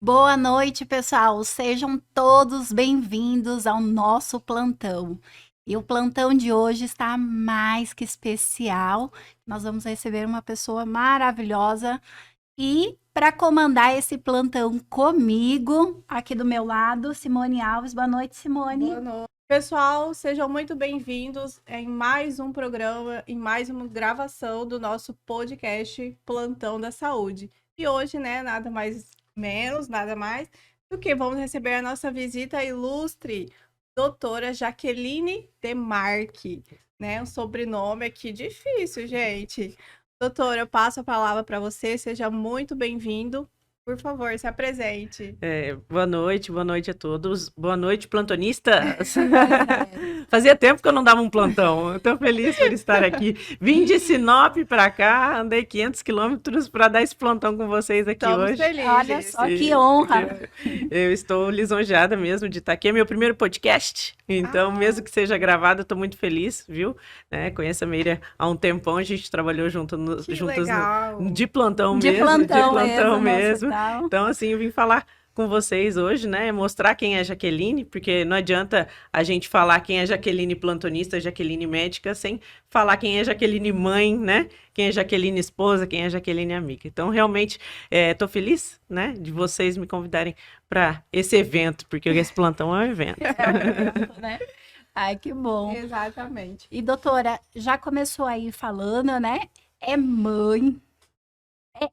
Boa noite, pessoal. Sejam todos bem-vindos ao nosso plantão. E o plantão de hoje está mais que especial. Nós vamos receber uma pessoa maravilhosa e para comandar esse plantão comigo, aqui do meu lado, Simone Alves. Boa noite, Simone. Boa noite. Pessoal, sejam muito bem-vindos em mais um programa, em mais uma gravação do nosso podcast Plantão da Saúde. E hoje, nada mais do que vamos receber a nossa visita ilustre, doutora Jaqueline Demarque, Um sobrenome aqui difícil, gente. Doutora, eu passo a palavra para você, seja muito bem-vindo. Por favor, se apresente. Boa noite a todos. Boa noite, plantonistas. Fazia tempo que eu não dava um plantão. Estou feliz por estar aqui. Vim de Sinop para cá, andei 500 quilômetros para dar esse plantão com vocês aqui hoje. Felizes. Olha só que honra. Eu estou lisonjeada mesmo de estar aqui. É meu primeiro podcast, então mesmo que seja gravado, eu estou muito feliz, viu? Conheço a Meire há um tempão, a gente trabalhou juntas de plantão mesmo. Então, assim, eu vim falar com vocês hoje, mostrar quem é Jaqueline, porque não adianta a gente falar quem é Jaqueline plantonista, Jaqueline médica, sem falar quem é Jaqueline mãe, quem é Jaqueline esposa, quem é Jaqueline amiga. Então, realmente, tô feliz, de vocês me convidarem para esse evento, porque esse plantão é um evento. Né? Ai, que bom. Exatamente. E, doutora, já começou aí falando, É mãe,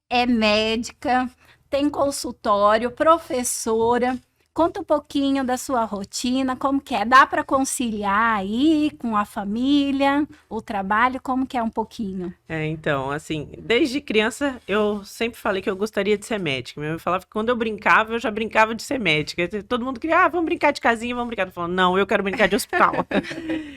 é médica, tem consultório, professora. Conta um pouquinho da sua rotina, como que é? Dá para conciliar aí com a família, o trabalho? Como que é um pouquinho? Então, assim, desde criança eu sempre falei que eu gostaria de ser médica. Minha mãe falava que quando eu brincava, eu já brincava de ser médica. Todo mundo queria, vamos brincar de casinha, vamos brincar. Eu falava, não, eu quero brincar de hospital.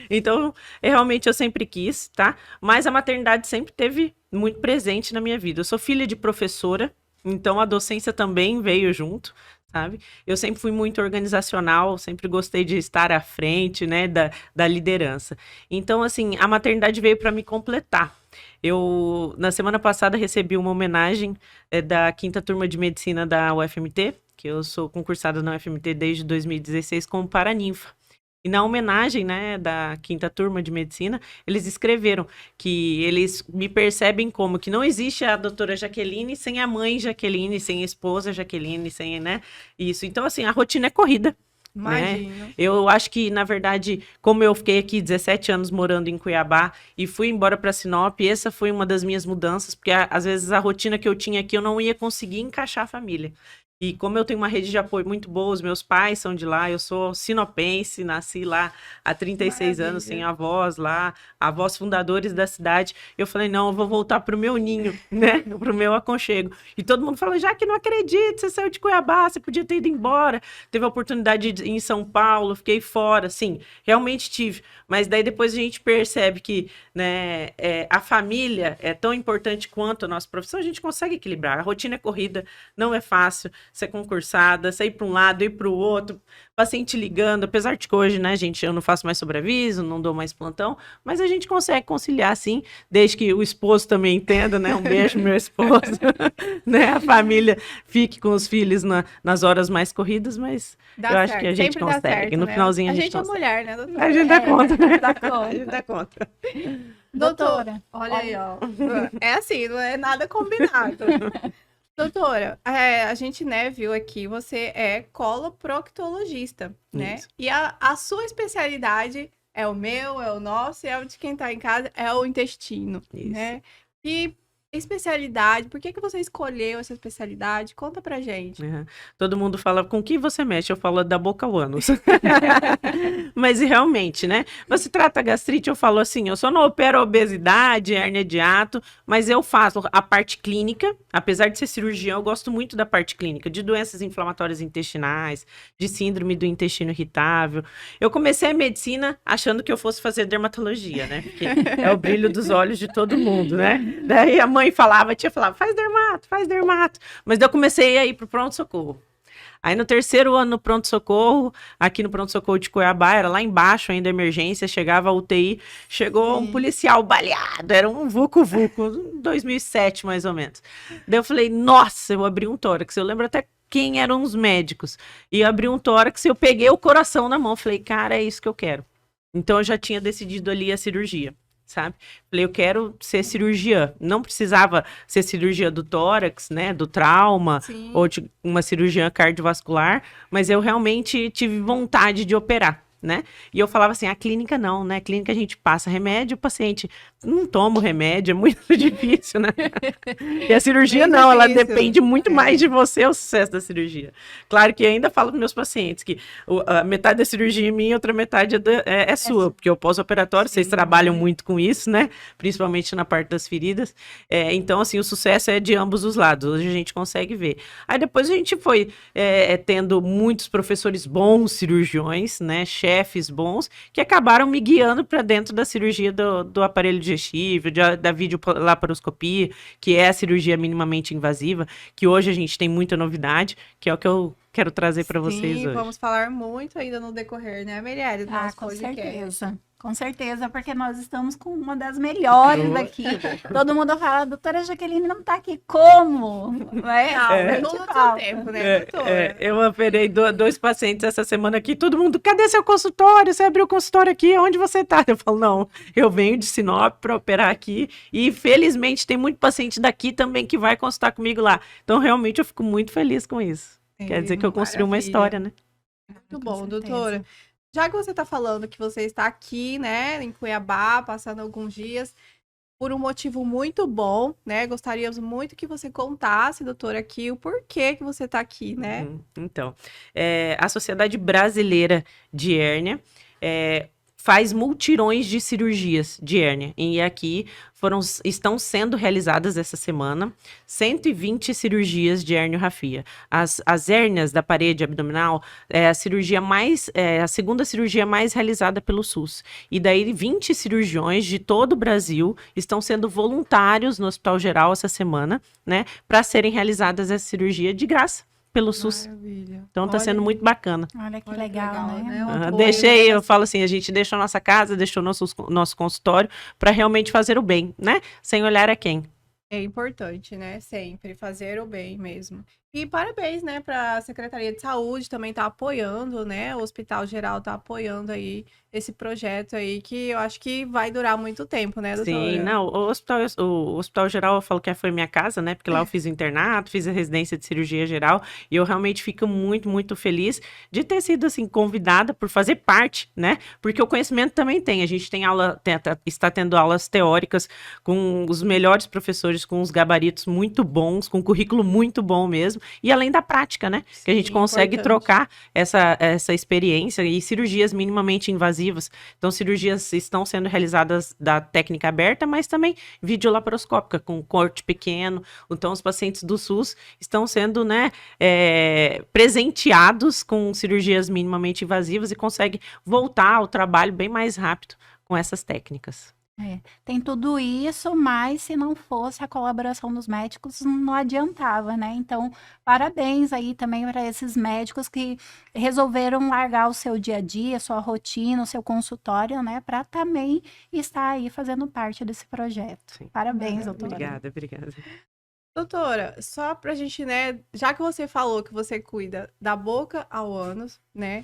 Então, realmente eu sempre quis, tá? Mas a maternidade sempre teve muito presente na minha vida. Eu sou filha de professora, então a docência também veio junto, sabe? Eu sempre fui muito organizacional, sempre gostei de estar à frente, da liderança. Então, assim, a maternidade veio para me completar. Eu, na semana passada, recebi uma homenagem da 5ª turma de medicina da UFMT, que eu sou concursada na UFMT desde 2016 como paraninfa. E na homenagem, da 5ª turma de medicina, eles escreveram que eles me percebem como que não existe a doutora Jaqueline sem a mãe Jaqueline, sem a esposa Jaqueline, sem, isso. Então, assim, a rotina é corrida. Imagino. Eu acho que, na verdade, como eu fiquei aqui 17 anos morando em Cuiabá e fui embora para Sinop, essa foi uma das minhas mudanças, porque às vezes a rotina que eu tinha aqui eu não ia conseguir encaixar a família. E como eu tenho uma rede de apoio muito boa, os meus pais são de lá, eu sou sinopense, nasci lá há 36 anos, sem avós lá, avós fundadores da cidade. Eu falei, não, eu vou voltar pro meu ninho, pro meu aconchego. E todo mundo falou, já que não acredito, você saiu de Cuiabá, você podia ter ido embora. Teve a oportunidade de ir em São Paulo, fiquei fora, sim, realmente tive. Mas daí depois a gente percebe que a família é tão importante quanto a nossa profissão, a gente consegue equilibrar. A rotina é corrida, não é fácil ser concursada, sair para um lado, ir para o outro, paciente ligando, apesar de que hoje, gente, eu não faço mais sobreaviso, não dou mais plantão, mas a gente consegue conciliar, sim, desde que o esposo também entenda, Um beijo, meu esposo, A família fique com os filhos nas horas mais corridas, mas eu acho que a gente consegue. Certo, no finalzinho a gente consegue. A gente é mulher, doutora? A gente dá conta, Dá conta. A gente dá conta. Doutora, olha aí, ó. É assim, não é nada combinado. Doutora, a gente, viu aqui, você é coloproctologista, Isso. E a sua especialidade é o meu, é o nosso, é o de quem tá em casa, é o intestino, Isso. E especialidade, por que você escolheu essa especialidade? Conta pra gente. Uhum. Todo mundo fala, com que você mexe? Eu falo da boca ao ânus. Mas realmente, Você trata gastrite, eu falo assim, eu só não opero obesidade, hérnia de hiato, mas eu faço a parte clínica, apesar de ser cirurgião, eu gosto muito da parte clínica, de doenças inflamatórias intestinais, de síndrome do intestino irritável. Eu comecei a medicina achando que eu fosse fazer dermatologia, Porque é o brilho dos olhos de todo mundo, Daí a mãe falava, a tia falava, faz dermato. Mas daí eu comecei a ir pro pronto-socorro. Aí no 3º ano no pronto-socorro, aqui no pronto-socorro de Cuiabá, era lá embaixo ainda, emergência, chegava a UTI, chegou um policial baleado, era um vucu-vucu, 2007 mais ou menos. Daí eu falei, nossa, eu abri um tórax, eu lembro até quem eram os médicos. E eu abri um tórax e eu peguei o coração na mão. Falei, cara, é isso que eu quero. Então eu já tinha decidido ali a cirurgia, sabe? Falei, eu quero ser cirurgiã. Não precisava ser cirurgia do tórax, né? Do trauma, Sim. ou de uma cirurgia cardiovascular, mas eu realmente tive vontade de operar, né? E eu falava assim, a clínica não, né? A clínica a gente passa remédio, o paciente não toma o remédio, é muito difícil, né? E a cirurgia Bem não, ela difícil. depende muito mais de você, o sucesso da cirurgia. Claro que ainda falo para meus pacientes que a metade da cirurgia é minha, outra metade é sua, porque o pós-operatório, vocês trabalham muito com isso, né? Principalmente na parte das feridas. Então, assim, o sucesso é de ambos os lados, hoje a gente consegue ver. Aí depois a gente foi tendo muitos professores bons cirurgiões, né? Chefes bons, que acabaram me guiando para dentro da cirurgia do aparelho digestivo, da videolaparoscopia, que é a cirurgia minimamente invasiva, que hoje a gente tem muita novidade, que é o que eu quero trazer para vocês hoje. Vamos falar muito ainda no decorrer, né, Merielle, do nosso com podcast. certeza. Com certeza, porque nós estamos com uma das melhores aqui. Todo mundo fala, doutora Jaqueline não tá aqui como? Tudo no seu tempo, né, doutora? Eu operei 2 pacientes essa semana aqui, todo mundo, cadê seu consultório? Você abriu o consultório aqui, onde você tá? Eu falo, não, eu venho de Sinop para operar aqui e felizmente tem muito paciente daqui também que vai consultar comigo lá. Então, realmente, eu fico muito feliz com isso. Quer dizer que eu construí uma história, né? Muito bom, doutora. Já que você está falando que você está aqui, né, em Cuiabá, passando alguns dias, por um motivo muito bom, né? Gostaríamos muito que você contasse, doutora, aqui o porquê que você está aqui, né? Então, a Sociedade Brasileira de Hérnia faz multirões de cirurgias de hérnia. E aqui estão sendo realizadas essa semana 120 cirurgias de hérnia-rafia. As hérnias da parede abdominal é a segunda cirurgia mais realizada pelo SUS. E daí 20 cirurgiões de todo o Brasil estão sendo voluntários no Hospital Geral essa semana, né, para serem realizadas essa cirurgia de graça pelo SUS. Maravilha. Então tá sendo muito bacana. Olha que legal, né? Eu falo assim, a gente deixou a nossa casa, deixou nosso consultório para realmente fazer o bem, né? Sem olhar a quem. É importante, né? Sempre fazer o bem mesmo. E parabéns, né, para a Secretaria de Saúde também tá apoiando, né? O Hospital Geral tá apoiando aí esse projeto aí que eu acho que vai durar muito tempo, né, doutora? Sim, não, o Hospital Geral eu falo que foi minha casa, né? Porque lá eu fiz o internato, fiz a residência de cirurgia geral e eu realmente fico muito, muito feliz de ter sido, assim, convidada por fazer parte, né? Porque o conhecimento também tem. A gente tem está tendo aulas teóricas com os melhores professores, com os gabaritos muito bons, com um currículo muito bom mesmo. E além da prática, né? Que a gente consegue trocar essa experiência e cirurgias minimamente invasivas. Então, cirurgias estão sendo realizadas da técnica aberta, mas também videolaparoscópica, com corte pequeno. Então, os pacientes do SUS estão sendo, né, presenteados com cirurgias minimamente invasivas e conseguem voltar ao trabalho bem mais rápido com essas técnicas. Tem tudo isso, mas se não fosse a colaboração dos médicos, não adiantava, né? Então, parabéns aí também para esses médicos que resolveram largar o seu dia a dia, sua rotina, o seu consultório, né? Para também estar aí fazendo parte desse projeto. Sim. Parabéns, doutora. Obrigada. Doutora, só pra gente, né? Já que você falou que você cuida da boca ao ânus, né?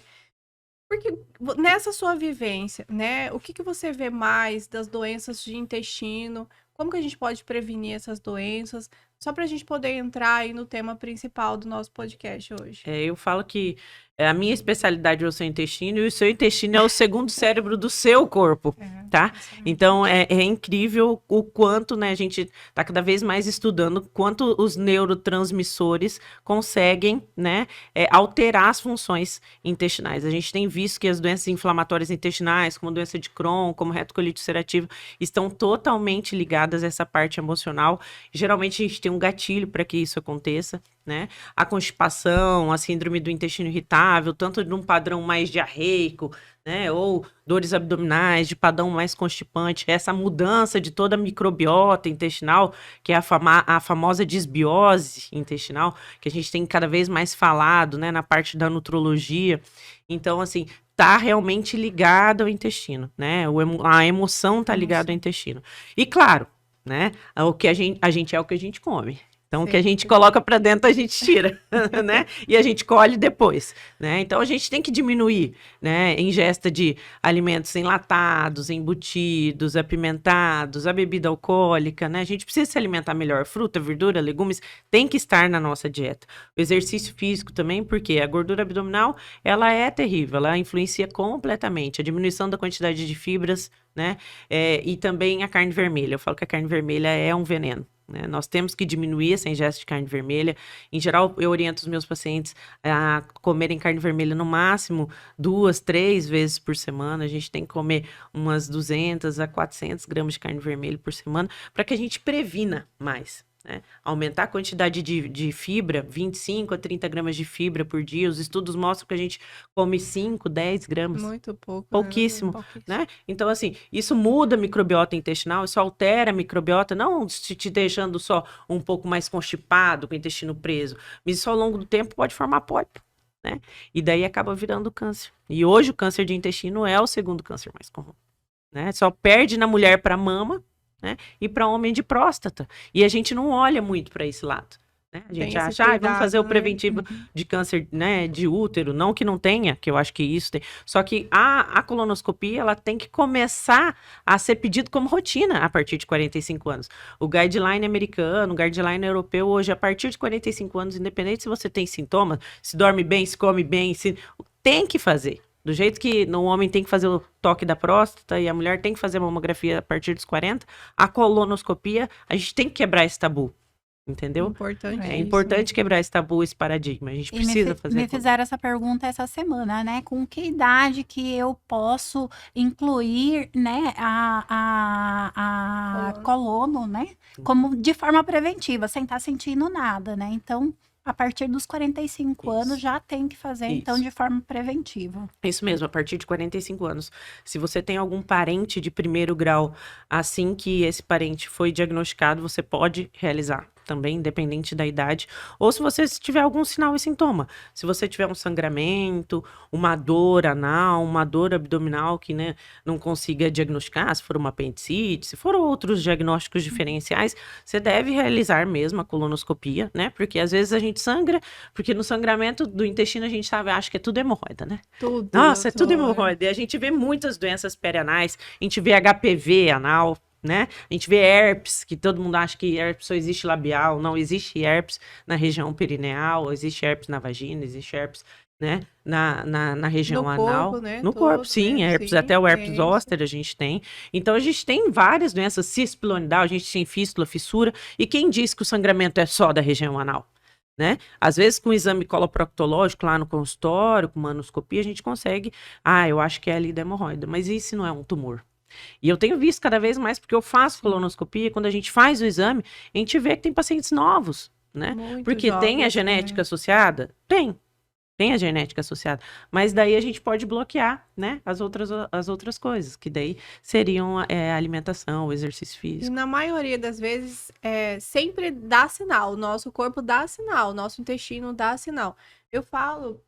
Porque nessa sua vivência, né, o que você vê mais das doenças de intestino? Como que a gente pode prevenir essas doenças? Só para a gente poder entrar aí no tema principal do nosso podcast hoje. Eu falo que a minha especialidade é o seu intestino e o seu intestino é o segundo cérebro do seu corpo, tá? Então, é incrível o quanto, né, a gente tá cada vez mais estudando quanto os neurotransmissores conseguem, né, alterar as funções intestinais. A gente tem visto que as doenças inflamatórias intestinais, como doença de Crohn, como retocolite ulcerativa, estão totalmente ligadas a essa parte emocional. Geralmente, a gente tem um gatilho para que isso aconteça, né? A constipação, a síndrome do intestino irritável, tanto de um padrão mais diarreico, né? Ou dores abdominais, de padrão mais constipante, essa mudança de toda a microbiota intestinal, que é a famosa disbiose intestinal, que a gente tem cada vez mais falado, né? Na parte da nutrologia. Então, assim, tá realmente ligado ao intestino, né? A emoção tá ligada ao intestino. E claro, né? O que a gente é o que a gente come. Então, o que a gente coloca para dentro, a gente tira, né? E a gente colhe depois, né? Então, a gente tem que diminuir, né? A ingesta de alimentos enlatados, embutidos, apimentados, a bebida alcoólica, né? A gente precisa se alimentar melhor. Fruta, verdura, legumes, tem que estar na nossa dieta. O exercício físico também, porque a gordura abdominal, ela é terrível, ela influencia completamente. A diminuição da quantidade de fibras, né? E também a carne vermelha. Eu falo que a carne vermelha é um veneno. Nós temos que diminuir essa ingesta de carne vermelha. Em geral, eu oriento os meus pacientes a comerem carne vermelha no máximo 2, 3 vezes por semana. A gente tem que comer umas 200 a 400 gramas de carne vermelha por semana para que a gente previna mais. Aumentar a quantidade de fibra, 25 a 30 gramas de fibra por dia. Os estudos mostram que a gente come 5, 10 gramas. Muito pouco. Pouquíssimo, né? Então, assim, isso muda a microbiota intestinal, isso altera a microbiota, não te deixando só um pouco mais constipado, com o intestino preso, mas isso ao longo do tempo pode formar pólipo, né? E daí acaba virando câncer. E hoje o câncer de intestino é o segundo câncer mais comum, né? Só perde na mulher para mama, né? E para homem de próstata. E a gente não olha muito para esse lado, né? A gente acha, vamos fazer o preventivo de câncer, né, de útero. Não que não tenha, que eu acho que isso tem. Só que a colonoscopia, ela tem que começar a ser pedido como rotina a partir de 45 anos. O guideline americano, o guideline europeu, hoje, a partir de 45 anos, independente se você tem sintomas, se dorme bem, se come bem, tem que fazer. Do jeito que o homem tem que fazer o toque da próstata e a mulher tem que fazer a mamografia a partir dos 40, a colonoscopia, a gente tem que quebrar esse tabu, entendeu? Importante. É importante quebrar esse tabu, esse paradigma. A gente precisa fazer. Me fizeram essa pergunta essa semana, né? Com que idade que eu posso incluir, né, a colono, né? Como de forma preventiva, sem estar sentindo nada, né? Então, a partir dos 45 anos já tem que fazer, então, de forma preventiva. Isso mesmo, a partir de 45 anos. Se você tem algum parente de primeiro grau, assim que esse parente foi diagnosticado, você pode realizar também, independente da idade. Ou se você tiver algum sinal e sintoma. Se você tiver um sangramento, uma dor anal, uma dor abdominal que, né, não consiga diagnosticar, se for uma apendicite, se for outros diagnósticos diferenciais, você deve realizar mesmo a colonoscopia, né? Porque às vezes a gente sangra, porque no sangramento do intestino a gente acha que é tudo hemorroida, né? Tudo. Nossa, é tudo hemorroida. E a gente vê muitas doenças perianais, a gente vê HPV anal, né? A gente vê herpes, que todo mundo acha que herpes só existe labial, não existe herpes na região perineal, existe herpes na vagina, existe herpes, né, na região no anal. Corpo, né? No Todo, corpo, sim, né? herpes, Sim, até o herpes zoster a gente tem. Então a gente tem várias doenças, cispilonidal, a gente tem fístula, fissura, e quem diz que o sangramento é só da região anal? Né? Às vezes, com o exame coloproctológico lá no consultório, com manoscopia, a gente consegue, eu acho que é ali da hemorroida, mas e se não é um tumor? E eu tenho visto cada vez mais, porque eu faço colonoscopia, quando a gente faz o exame, a gente vê que tem pacientes novos, né? Muito porque tem a genética associada? Tem a genética associada, mas daí a gente pode bloquear, né, as outras coisas, que daí seriam a alimentação, o exercício físico. E na maioria das vezes, sempre dá sinal, o nosso corpo dá sinal, o nosso intestino dá sinal. Eu falo,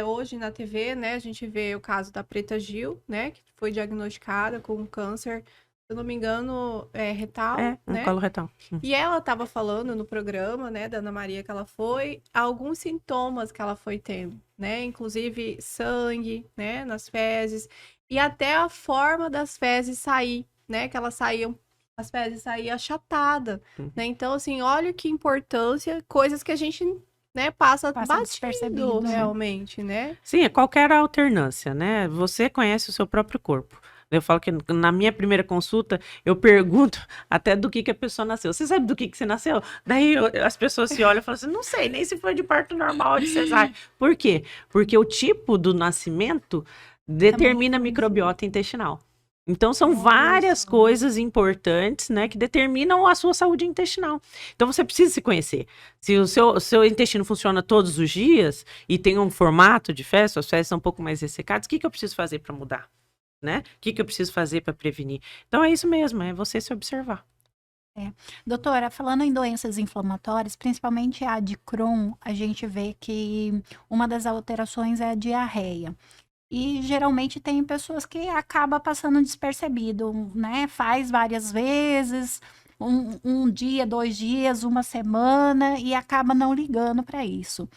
hoje na TV, né, a gente vê o caso da Preta Gil, né, que foi diagnosticada com câncer, se eu não me engano, retal, né? Colo retal. E ela estava falando no programa, né, da Ana Maria, que ela foi, alguns sintomas que ela foi tendo, né, inclusive sangue, né, nas fezes, e até a forma das fezes sair, né, que elas saíam, as fezes saíam achatadas, né, então, assim, olha que importância, coisas que a gente, né, passa batido realmente, né? Sim, é qualquer alternância, né, você conhece o seu próprio corpo. Eu falo que na minha primeira consulta, eu pergunto até do que a pessoa nasceu. Você sabe do que você nasceu? Daí as pessoas se olham e falam assim, não sei, nem se foi de parto normal ou de cesárea. Por quê? Porque o tipo do nascimento determina a microbiota intestinal. Então, são várias coisas importantes, né, que determinam a sua saúde intestinal. Então, você precisa se conhecer. Se o seu intestino funciona todos os dias e tem um formato de fezes, as fezes são um pouco mais ressecadas, o que eu preciso fazer para mudar? Né? O que eu preciso fazer para prevenir? Então, é isso mesmo, é você se observar. Doutora, falando em doenças inflamatórias, principalmente a de Crohn, a gente vê que uma das alterações é a diarreia. E geralmente tem pessoas que acaba passando despercebido, né? Faz várias vezes, um dia, 2 dias, uma semana e acaba não ligando para isso.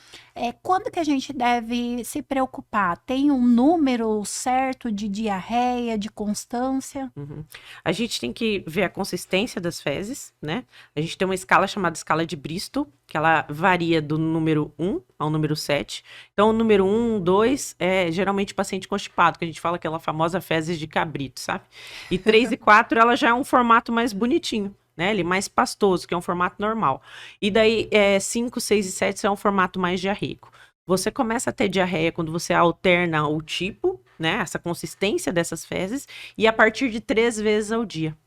Quando que a gente deve se preocupar? Tem um número certo de diarreia, de constância? Uhum. A gente tem que ver a consistência das fezes, né? A gente tem uma escala chamada escala de Bristol, que ela varia do número 1 ao número 7. Então, o número 1, 2 é geralmente paciente constipado, que a gente fala aquela famosa fezes de cabrito, sabe? E 3 e 4, ela já é um formato mais bonitinho, né? Ele é mais pastoso, que é um formato normal. E daí, 5, 6 e 7 é um formato mais diarreico. Você começa a ter diarreia quando você alterna o tipo, né? Essa consistência dessas fezes, e a partir de 3 vezes ao dia.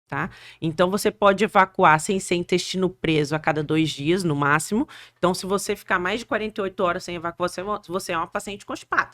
Tá? Então, você pode evacuar sem ser intestino preso a cada 2 dias, no máximo. Então, se você ficar mais de 48 horas sem evacuação, você é uma paciente constipada.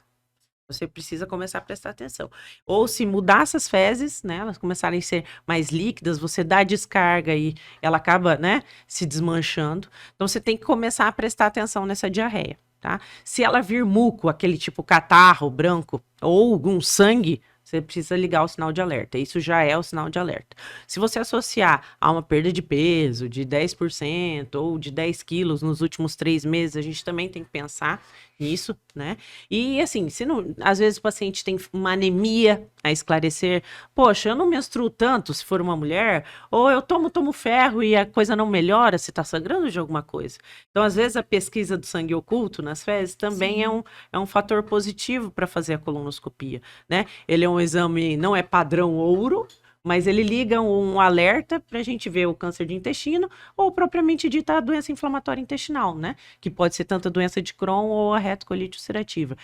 Você precisa começar a prestar atenção. Ou se mudar essas fezes, né, elas começarem a ser mais líquidas, você dá descarga e ela acaba, né, se desmanchando. Então, você tem que começar a prestar atenção nessa diarreia, tá? Se ela vir muco, aquele tipo catarro branco, ou algum sangue, você precisa ligar o sinal de alerta. Isso já é o sinal de alerta. Se você associar a uma perda de peso de 10% ou de 10 quilos nos últimos 3 meses, a gente também tem que pensar nisso, né? E assim, se não, às vezes o paciente tem uma anemia a esclarecer, poxa, eu não menstruo tanto se for uma mulher, ou eu tomo ferro e a coisa não melhora se tá sangrando de alguma coisa. Então, às vezes, a pesquisa do sangue oculto nas fezes também é um fator positivo para fazer a colonoscopia, né? Ele é um exame, não é padrão ouro, mas ele liga um alerta para a gente ver o câncer de intestino ou propriamente dita a doença inflamatória intestinal, né? Que pode ser tanto a doença de Crohn ou a retocolite ulcerativa,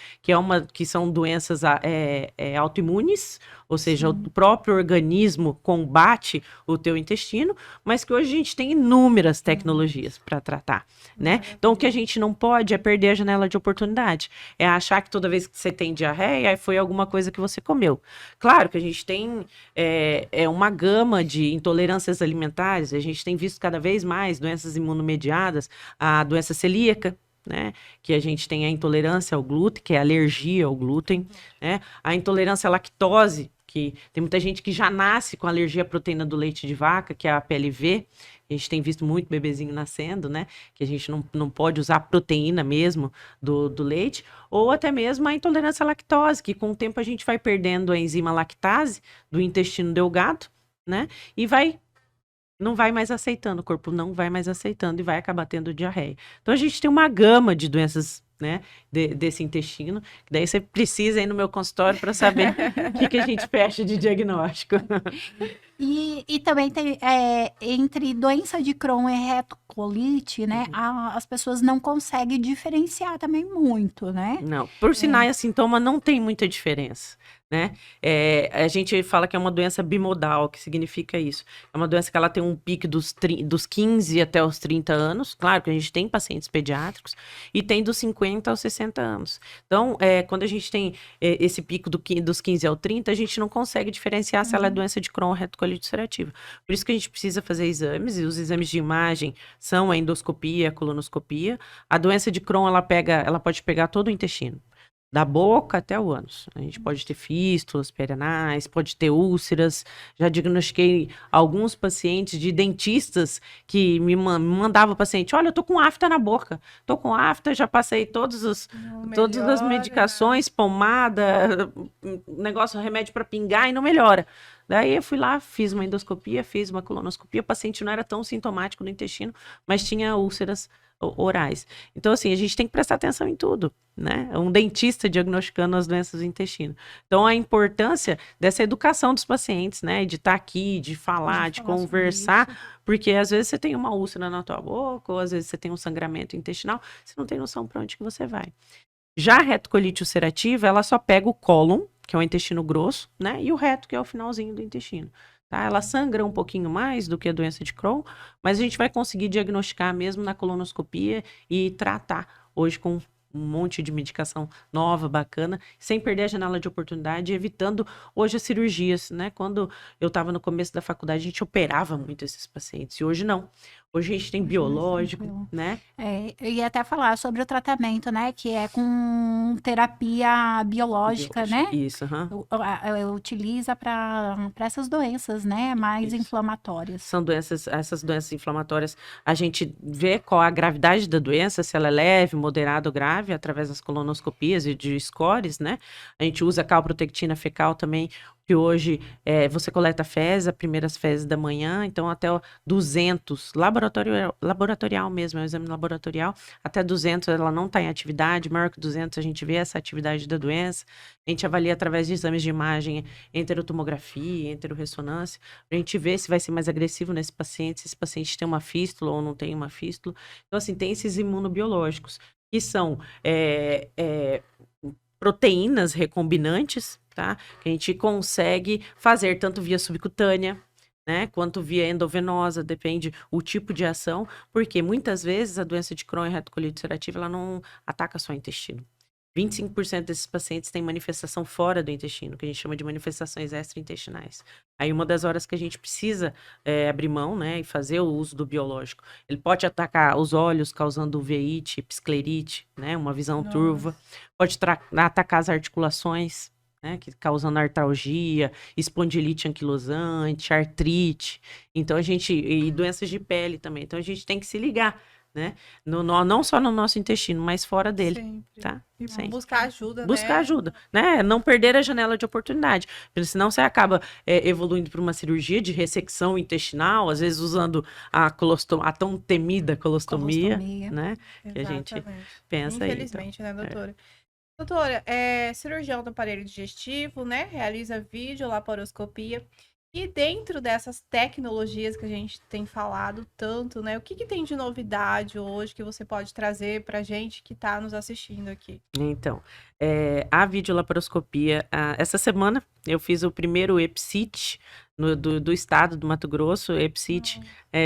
que são doenças autoimunes, ou seja, o próprio organismo combate o teu intestino, mas que hoje a gente tem inúmeras tecnologias para tratar, né? Então, o que a gente não pode é perder a janela de oportunidade. É achar que toda vez que você tem diarreia, foi alguma coisa que você comeu. Claro que a gente tem uma gama de intolerâncias alimentares, a gente tem visto cada vez mais doenças imunomediadas, a doença celíaca, né? Que a gente tem a intolerância ao glúten, que é a alergia ao glúten, né? A intolerância à lactose, que tem muita gente que já nasce com alergia à proteína do leite de vaca, que é a PLV. A gente tem visto muito bebezinho nascendo, né? Que a gente não pode usar a proteína mesmo do leite. Ou até mesmo a intolerância à lactose, que com o tempo a gente vai perdendo a enzima lactase do intestino delgado, né? E não vai mais aceitando, o corpo não vai mais aceitando e vai acabar tendo diarreia. Então, a gente tem uma gama de doenças, né, desse intestino, que daí você precisa ir no meu consultório para saber o que a gente fecha de diagnóstico. E também tem, entre doença de Crohn e retocolite, né, as pessoas não conseguem diferenciar também muito, né? Não, por sinais e sintoma não tem muita diferença, né? A gente fala que é uma doença bimodal, que significa isso. É uma doença que ela tem um pico dos 15 até os 30 anos, claro que a gente tem pacientes pediátricos, e tem dos 50 aos 60 anos. Então, quando a gente tem esse pico dos 15 ao 30, a gente não consegue diferenciar se ela é doença de Crohn ou retocolite ulcerativa. Por isso que a gente precisa fazer exames, e os exames de imagem são a endoscopia, a colonoscopia. A doença de Crohn, ela pode pegar todo o intestino, da boca até o ânus. A gente pode ter fístulas perianais, pode ter úlceras. Já diagnostiquei alguns pacientes de dentistas que me mandavam o paciente, olha, eu tô com afta na boca, tô com afta, já passei todas as medicações, pomada, negócio, remédio para pingar e não melhora. Daí eu fui lá, fiz uma endoscopia, fiz uma colonoscopia, o paciente não era tão sintomático no intestino, mas tinha úlceras orais. Então, assim, a gente tem que prestar atenção em tudo, né? Um dentista diagnosticando as doenças do intestino. Então, a importância dessa educação dos pacientes, né? De estar aqui, de falar, de conversar, porque às vezes você tem uma úlcera na tua boca, ou às vezes você tem um sangramento intestinal, você não tem noção para onde que você vai. Já a retocolite ulcerativa, ela só pega o cólon, que é o intestino grosso, né? E o reto, que é o finalzinho do intestino. Tá? Ela sangra um pouquinho mais do que a doença de Crohn, mas a gente vai conseguir diagnosticar mesmo na colonoscopia e tratar hoje com um monte de medicação nova, bacana, sem perder a janela de oportunidade, evitando hoje as cirurgias, né? Quando eu estava no começo da faculdade, a gente operava muito esses pacientes, e hoje não. Hoje a gente tem Mais biológico, tranquilo. né? Eu ia até falar sobre o tratamento, né? Que é com terapia biológica, né? Isso, aham. Utiliza para essas doenças, né? Mais Isso. inflamatórias. São essas doenças inflamatórias, a gente vê qual a gravidade da doença, se ela é leve, moderada ou grave, através das colonoscopias e de scores, né? A gente usa calprotectina fecal também, que hoje você coleta fezes, as primeiras fezes da manhã, então até 200, laboratorial mesmo, é um exame laboratorial, até 200 ela não está em atividade, maior que 200 a gente vê essa atividade da doença, a gente avalia através de exames de imagem, enterotomografia, enteroressonância, a gente vê se vai ser mais agressivo nesse paciente, se esse paciente tem uma fístula ou não tem uma fístula. Então, assim, tem esses imunobiológicos, que são proteínas recombinantes, tá? Que a gente consegue fazer tanto via subcutânea, né, quanto via endovenosa, depende o tipo de ação, porque muitas vezes a doença de Crohn e retocolite ulcerativa, ela não ataca só o intestino. 25% desses pacientes têm manifestação fora do intestino, que a gente chama de manifestações extraintestinais. Aí uma das horas que a gente precisa abrir mão, né, e fazer o uso do biológico. Ele pode atacar os olhos, causando uveíte, psclerite, né, uma visão turva. Pode atacar as articulações, né, causando artralgia, espondilite anquilosante, artrite. Então e doenças de pele também. Então a gente tem que se ligar, né? Não só no nosso intestino, mas fora dele. Sempre. Tá? E Sempre. buscar ajuda, Buscar né? ajuda, né? Não perder a janela de oportunidade. Porque senão você acaba evoluindo para uma cirurgia de ressecção intestinal, às vezes usando a tão temida colostomia, né? Que a gente Exatamente. pensa aí. Então. Infelizmente, né, doutora? Doutora, cirurgião do aparelho digestivo, né? Realiza videolaparoscopia. E dentro dessas tecnologias que a gente tem falado tanto, né? O que tem de novidade hoje que você pode trazer pra gente que tá nos assistindo aqui? Então, a videolaparoscopia, essa semana eu fiz o primeiro EPSIT do estado do Mato Grosso, EPSIT,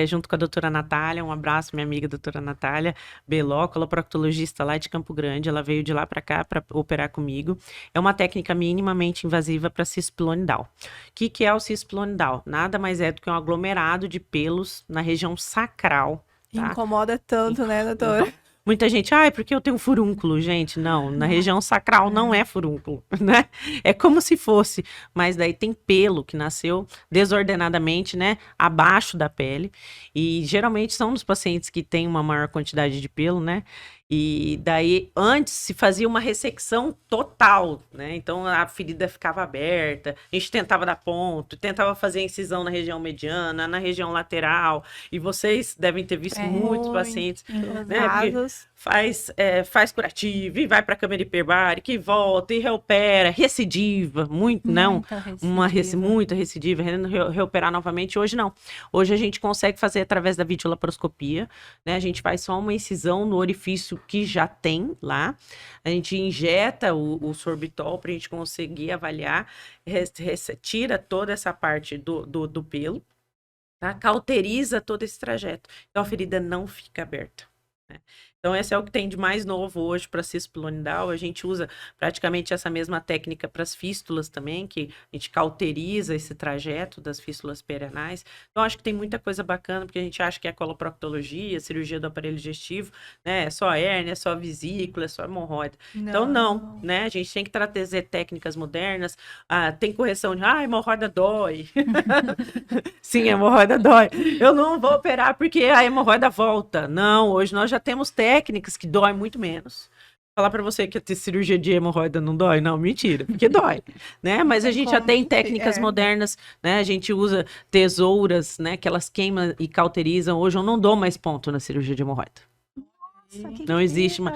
junto com a doutora Natália, um abraço, minha amiga doutora Natália Beló, coloproctologista lá de Campo Grande, ela veio de lá para cá para operar comigo. É uma técnica minimamente invasiva para cispilonidal. O que é o cispilonidal? Nada mais é do que um aglomerado de pelos na região sacral. Tá? Incomoda tanto, né, doutora? Muita gente, porque eu tenho furúnculo, gente. Não, na região sacral não é furúnculo, né? É como se fosse, mas daí tem pelo que nasceu desordenadamente, né? Abaixo da pele. E geralmente são nos pacientes que têm uma maior quantidade de pelo, né? E daí, antes se fazia uma ressecção total, né? Então a ferida ficava aberta, a gente tentava dar ponto, tentava fazer incisão na região mediana, na região lateral. E vocês devem ter visto muitos pacientes, né? Faz curativo, e vai para a câmera hiperbárica, e volta, e reopera, recidiva, muito, não, muita recidiva, reoperar novamente. Hoje não. Hoje a gente consegue fazer através da videolaparoscopia, né? A gente faz só uma incisão no orifício que já tem lá, a gente injeta o sorbitol para a gente conseguir avaliar, tira toda essa parte do pelo, tá? Cauteriza todo esse trajeto, então a ferida não fica aberta, né? Então, esse é o que tem de mais novo hoje para cispilonidal. A gente usa praticamente essa mesma técnica para as fístulas também, que a gente cauteriza esse trajeto das fístulas perianais. Então, acho que tem muita coisa bacana, porque a gente acha que é coloproctologia, cirurgia do aparelho digestivo, né? É só hérnia, é só vesícula, é só hemorroida. Então, não, né? A gente tem que trazer técnicas modernas. Tem correção de, hemorroida dói. Sim, a hemorroida dói. Eu não vou operar porque a hemorroida volta. Não, hoje nós já temos técnicas que doem muito menos. Falar para você que a cirurgia de hemorroida não dói? Não, mentira, porque dói, né? Mas a gente já tem técnicas modernas, né? A gente usa tesouras, né? Que elas queimam e cauterizam. Hoje eu não dou mais ponto na cirurgia de hemorroida. Não existe uma.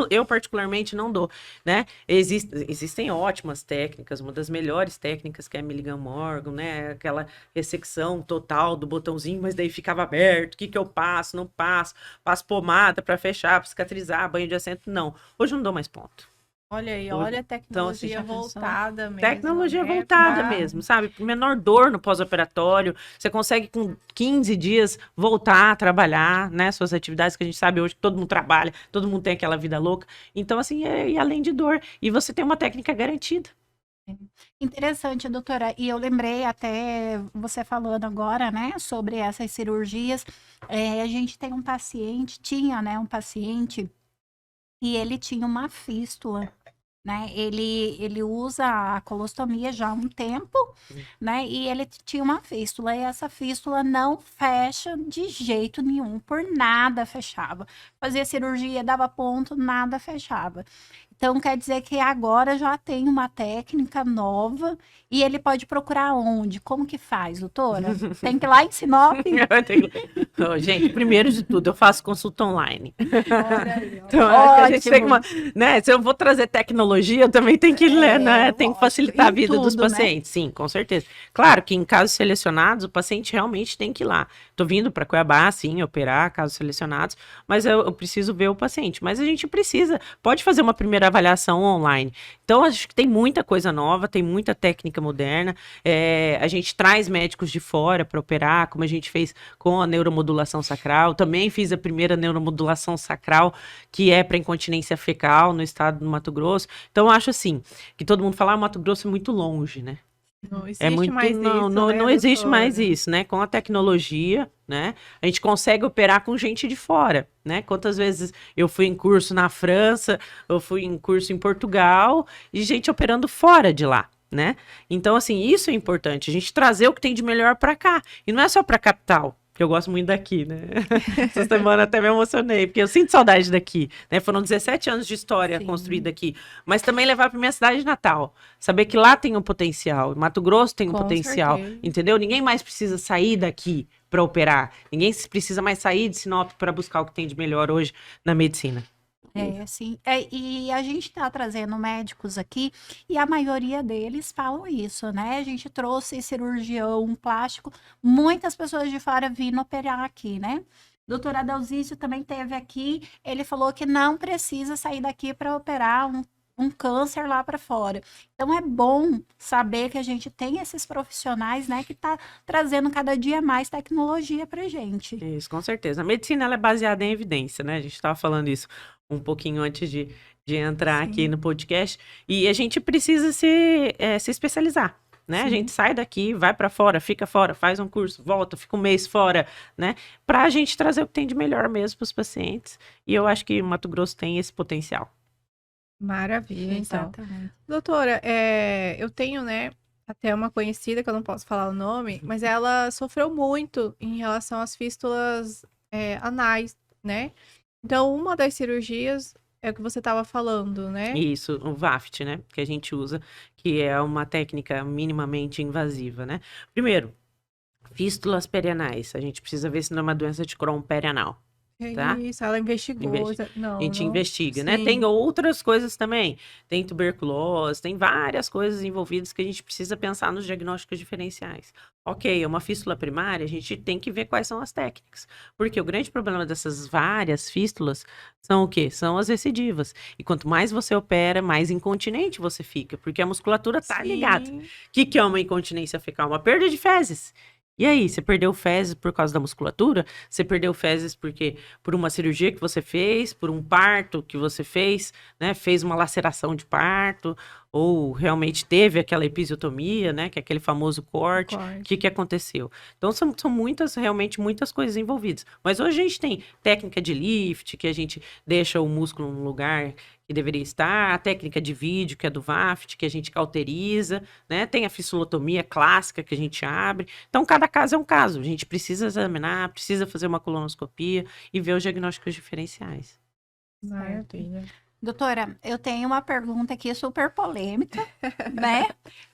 Eu particularmente não dou, né? Existem ótimas técnicas, uma das melhores técnicas que é a Milligan Morgan, né? Aquela ressecção total do botãozinho, mas daí ficava aberto. O que eu passo? Não passo. Passo pomada para fechar, para cicatrizar, banho de assento. Não. Hoje eu não dou mais ponto. Olha aí, olha a tecnologia voltada mesmo. Tecnologia voltada mesmo, sabe? Por menor dor no pós-operatório, você consegue com 15 dias voltar a trabalhar, né? Suas atividades, que a gente sabe hoje que todo mundo trabalha, todo mundo tem aquela vida louca. Então, assim, e além de dor. E você tem uma técnica garantida. Interessante, doutora. E eu lembrei até você falando agora, né, sobre essas cirurgias. A gente tem um paciente, tinha, né, um paciente e ele tinha uma fístula, né? Ele usa a colostomia já há um tempo, né? E ele tinha uma fístula, e essa fístula não fecha de jeito nenhum, por nada fechava. Fazia cirurgia, dava ponto, nada fechava. Então, quer dizer que agora já tem uma técnica nova e ele pode procurar onde? Como que faz, doutora? Tem que ir lá em Sinop? Ô, gente, primeiro de tudo, eu faço consulta online. Olha aí, ó. Então, acho que a gente tem Ótimo. né? Se eu vou trazer tecnologia, eu também tenho que, né? Tem que Lógico. facilitar a Em vida dos tudo, né? pacientes. Sim, com certeza. Claro que em casos selecionados, o paciente realmente tem que ir lá. Tô vindo para Cuiabá, sim, operar, casos selecionados, mas eu preciso ver o paciente. Mas a gente pode fazer uma primeira avaliação online. Então, acho que tem muita coisa nova, tem muita técnica moderna. A gente traz médicos de fora para operar, como a gente fez com a neuromodulação sacral. Também fiz a primeira neuromodulação sacral, que é para incontinência fecal no estado do Mato Grosso. Então, eu acho assim, que todo mundo fala, Mato Grosso é muito longe, né? Não existe É muito, mais não, isso, não, né, não existe mais doutora? isso, né? Com a tecnologia, né? A gente consegue operar com gente de fora, né? Quantas vezes eu fui em curso na França, eu fui em curso em Portugal, e gente operando fora de lá, né? Então, assim, isso é importante, a gente trazer o que tem de melhor para cá. E não é só para capital, que eu gosto muito daqui, né? Essa semana até me emocionei, porque eu sinto saudade daqui, né? Foram 17 anos de história Sim. construída aqui, mas também levar para minha cidade natal, saber que lá tem um potencial, Mato Grosso tem um Com potencial, certeza. entendeu? Ninguém mais precisa sair daqui para operar, ninguém precisa mais sair de Sinop para buscar o que tem de melhor hoje na medicina. Sim. E a gente está trazendo médicos aqui e a maioria deles falam isso, né? A gente trouxe cirurgião plástico, muitas pessoas de fora vindo operar aqui, né? Doutor Adalzício também teve aqui, ele falou que não precisa sair daqui para operar um câncer lá para fora. Então é bom saber que a gente tem esses profissionais, né, que tá trazendo cada dia mais tecnologia para gente. Isso, com certeza. A medicina ela é baseada em evidência, né? A gente estava falando isso um pouquinho antes de entrar aqui Sim. no podcast. E a gente precisa se especializar, né? A Sim. gente sai daqui, vai para fora, fica fora, faz um curso, volta, fica um mês fora, né? Para a gente trazer o que tem de melhor mesmo para os pacientes. E eu acho que o Mato Grosso tem esse potencial. Maravilha, então. Exatamente. Doutora, eu tenho, né, até uma conhecida, que eu não posso falar o nome, mas ela sofreu muito em relação às fístulas anais, né? Então, uma das cirurgias é o que você estava falando, né? Isso, o VAFT, né? Que a gente usa, que é uma técnica minimamente invasiva, né? Primeiro, fístulas perianais. A gente precisa ver se não é uma doença de Crohn perianal. É Tá? isso, ela investigou. A Não, gente não. investiga, né? Sim. Tem outras coisas também. Tem tuberculose, tem várias coisas envolvidas que a gente precisa pensar nos diagnósticos diferenciais. Ok, é uma fístula primária, a gente tem que ver quais são as técnicas. Porque o grande problema dessas várias fístulas são o quê? São as recidivas. E quanto mais você opera, mais incontinente você fica, porque a musculatura tá ligada. Sim. O que é uma incontinência fecal? Uma perda de fezes. E aí, você perdeu fezes por causa da musculatura? Você perdeu fezes por uma cirurgia que você fez, por um parto que você fez, né? Fez uma laceração de parto, ou realmente teve aquela episiotomia, né? Que é aquele famoso corte. O que aconteceu? Então, são realmente muitas coisas envolvidas. Mas hoje a gente tem técnica de lift, que a gente deixa o músculo num lugar que deveria estar, a técnica de vídeo, que é do VAFT, que a gente cauteriza, né? Tem a fissulotomia clássica que a gente abre. Então, cada caso é um caso. A gente precisa examinar, precisa fazer uma colonoscopia e ver os diagnósticos diferenciais. Maravilha. Doutora, eu tenho uma pergunta aqui super polêmica, né,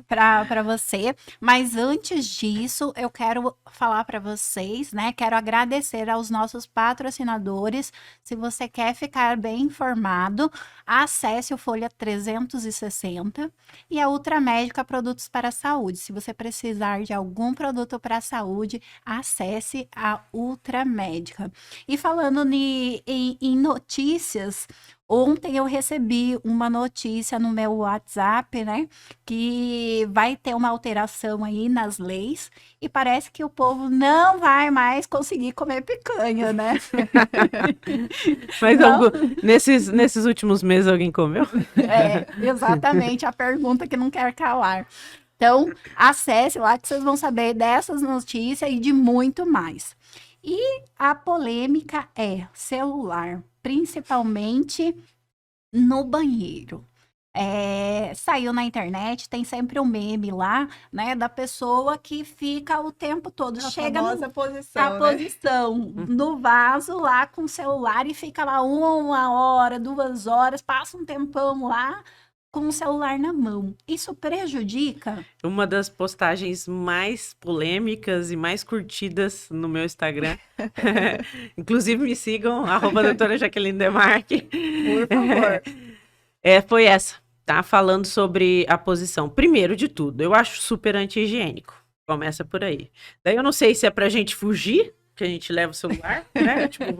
para você. Mas antes disso, eu quero falar para vocês, né? Quero agradecer aos nossos patrocinadores. Se você quer ficar bem informado, acesse o Folha 360 e a Ultramédica Produtos para a Saúde. Se você precisar de algum produto para a saúde, acesse a Ultramédica. E falando em notícias, Ontem eu recebi uma notícia no meu WhatsApp, né, que vai ter uma alteração aí nas leis e parece que o povo não vai mais conseguir comer picanha, né? Mas Não, nesses últimos meses alguém comeu? exatamente a pergunta que não quer calar. Então, acesse lá que vocês vão saber dessas notícias e de muito mais. E a polêmica é celular, principalmente no banheiro. Saiu na internet, tem sempre um meme lá, né, da pessoa que fica o tempo todo, A chega famosa a posição, né? posição no vaso lá com o celular e fica lá 1 hora, 2 horas, passa um tempão lá com o celular na mão. Isso prejudica? Uma das postagens mais polêmicas e mais curtidas no meu Instagram. Inclusive me sigam, @doutora Jaqueline Demarque. Por favor. Foi essa, tá? Falando sobre a posição. Primeiro de tudo, eu acho super anti-higiênico. Começa por aí. Daí eu não sei se é pra gente fugir, que a gente leva o celular, né? Tipo,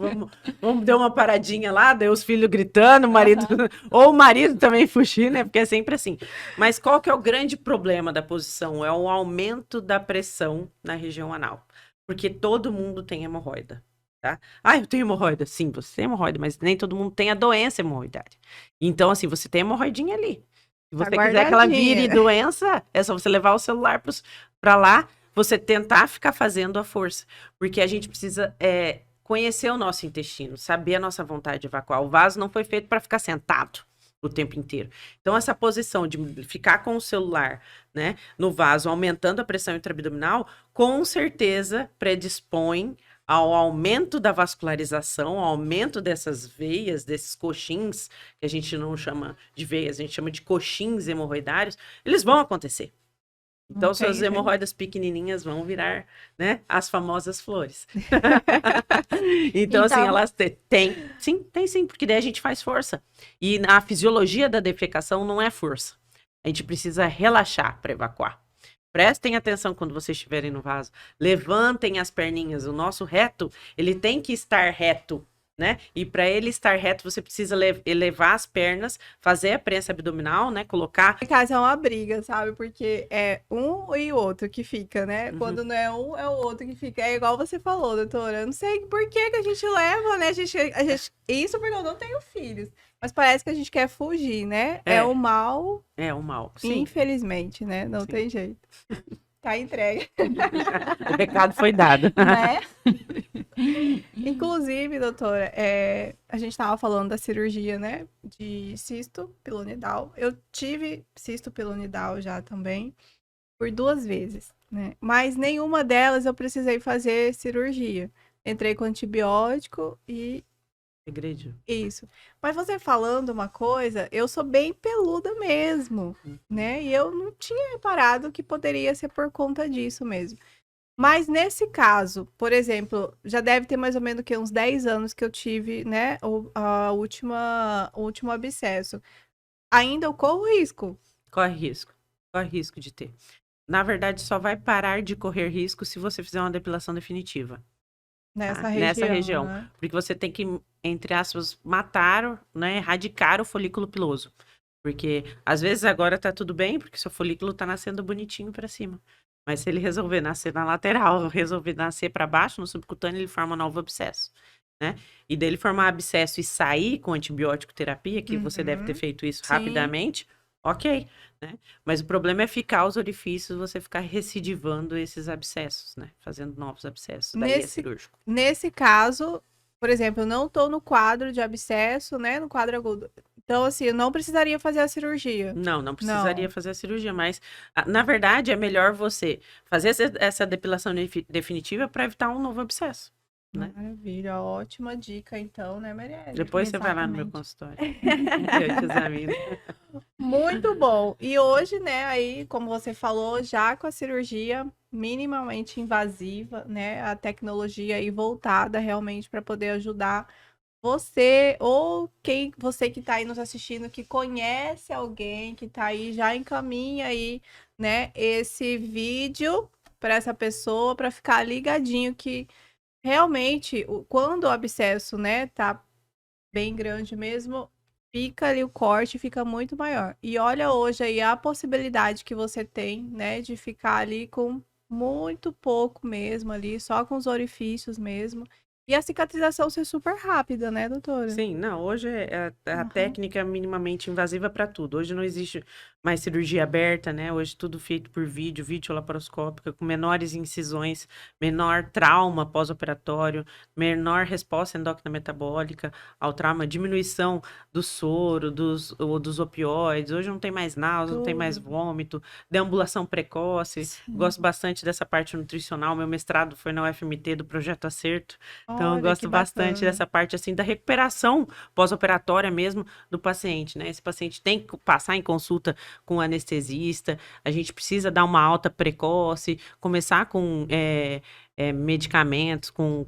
vamos dar uma paradinha lá, daí os filhos gritando, o marido, ou o marido também fugir, né? Porque é sempre assim. Mas qual que é o grande problema da posição? É o aumento da pressão na região anal. Porque todo mundo tem hemorroida, tá? Ah, eu tenho hemorroida. Sim, você tem hemorroida, mas nem todo mundo tem a doença hemorroidária. Então, assim, você tem hemorroidinha ali. Se você quiser que ela vire doença, é só você levar o celular pra lá, você tentar ficar fazendo a força. Porque a gente precisa conhecer o nosso intestino, saber a nossa vontade de evacuar. O vaso não foi feito para ficar sentado o tempo inteiro. Então, essa posição de ficar com o celular, né, no vaso, aumentando a pressão intraabdominal, com certeza predispõe ao aumento da vascularização, ao aumento dessas veias, desses coxins, que a gente não chama de veias, a gente chama de coxins hemorroidários, eles vão acontecer. Então, suas hemorroidas pequenininhas vão virar, né, as famosas flores. Então, assim, elas têm sim, porque daí a gente faz força. E a fisiologia da defecação não é força. A gente precisa relaxar para evacuar. Prestem atenção quando vocês estiverem no vaso. Levantem as perninhas. O nosso reto, ele tem que estar reto, né? E para ele estar reto, você precisa elevar as pernas, fazer a prensa abdominal, né? Colocar. Em casa é uma briga, sabe? Porque é um e o outro que fica, né? Quando não é um, é o outro que fica. É igual você falou, doutora. Eu não sei por que a gente leva, né? Isso porque eu não tenho filhos. Mas parece que a gente quer fugir, né? É o mal. É o mal, sim. Infelizmente, né? Não tem jeito. Tá entregue. O recado foi dado. Né? Inclusive, doutora, a gente estava falando da cirurgia, né? De cisto pilonidal. Eu tive cisto pilonidal já também, por 2 vezes, né? Mas nenhuma delas eu precisei fazer cirurgia. Entrei com antibiótico e... Segredo. Isso. Mas você falando uma coisa, eu sou bem peluda mesmo, né? E eu não tinha reparado que poderia ser por conta disso mesmo. Mas nesse caso, por exemplo, já deve ter mais ou menos que uns 10 anos que eu tive, né, o último abscesso. Ainda eu corro risco. Corre risco de ter. Na verdade, só vai parar de correr risco se você fizer uma depilação definitiva. Nessa região. Né? Porque você tem que, entre aspas, matar, né, erradicar o folículo piloso. Porque, às vezes, agora tá tudo bem, porque seu folículo tá nascendo bonitinho pra cima. Mas se ele resolver nascer na lateral, resolver nascer para baixo, no subcutâneo, ele forma um novo abscesso, né? E dele formar abscesso e sair com antibiótico terapia, que você deve ter feito isso rapidamente, ok, né? Mas o problema é ficar os orifícios, você ficar recidivando esses abscessos, né? Fazendo novos abscessos, daí é cirúrgico. Nesse caso, por exemplo, eu não tô no quadro de abscesso, né? No quadro agudo. Então, assim, eu não precisaria fazer a cirurgia. Não precisaria fazer a cirurgia, mas, na verdade, é melhor você fazer essa depilação definitiva para evitar um novo abscesso, né? Maravilha, ótima dica, então, né, Marielle? Depois você vai lá no meu consultório. Eu te examino. Muito bom. E hoje, né, aí, como você falou, já com a cirurgia minimamente invasiva, né, a tecnologia aí voltada realmente para poder ajudar você ou você que está aí nos assistindo, que conhece alguém que está aí, já encaminha aí, né, esse vídeo para essa pessoa, para ficar ligadinho que realmente, quando o abscesso, né, tá bem grande mesmo, fica ali o corte fica muito maior. E olha hoje aí a possibilidade que você tem, né, de ficar ali com muito pouco mesmo ali, só com os orifícios mesmo. E a cicatrização ser super rápida, né, doutora? Sim, não, hoje a Aham. técnica é minimamente invasiva para tudo. Hoje não existe mais cirurgia aberta, né? Hoje tudo feito por vídeo laparoscópica, com menores incisões, menor trauma pós-operatório, menor resposta endócrina metabólica ao trauma, diminuição do soro, dos opioides. Hoje não tem mais náusea, não tem mais Tudo. vômito, deambulação precoce. Sim. Gosto bastante dessa parte nutricional. Meu mestrado foi na UFMT do Projeto Acerto. Então, eu Olha que gosto bastante bacana. dessa parte, assim, da recuperação pós-operatória mesmo do paciente, né? Esse paciente tem que passar em consulta com o anestesista, a gente precisa dar uma alta precoce, começar com medicamentos, com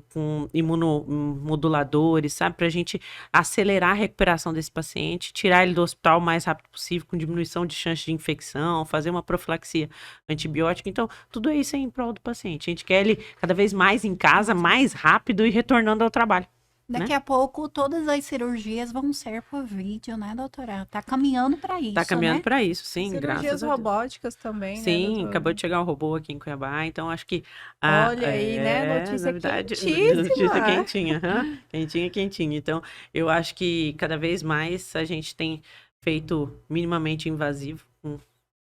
imunomoduladores, sabe? Pra gente acelerar a recuperação desse paciente, tirar ele do hospital o mais rápido possível, com diminuição de chance de infecção, fazer uma profilaxia antibiótica. Então, tudo isso é em prol do paciente. A gente quer ele cada vez mais em casa, mais rápido e retornando ao trabalho, né? Daqui a pouco todas as cirurgias vão ser por vídeo, né, doutora? Tá caminhando para Tá isso, caminhando né? para isso, sim, Cirurgias graças a Deus. robóticas também, né, Sim, acabou doutora? de chegar um robô aqui em Cuiabá, então acho que Olha aí, né, notícia novidade, notícia quentíssima. quentinha, aham, quentinha, quentinha. Então, eu acho que cada vez mais a gente tem feito minimamente invasivo, com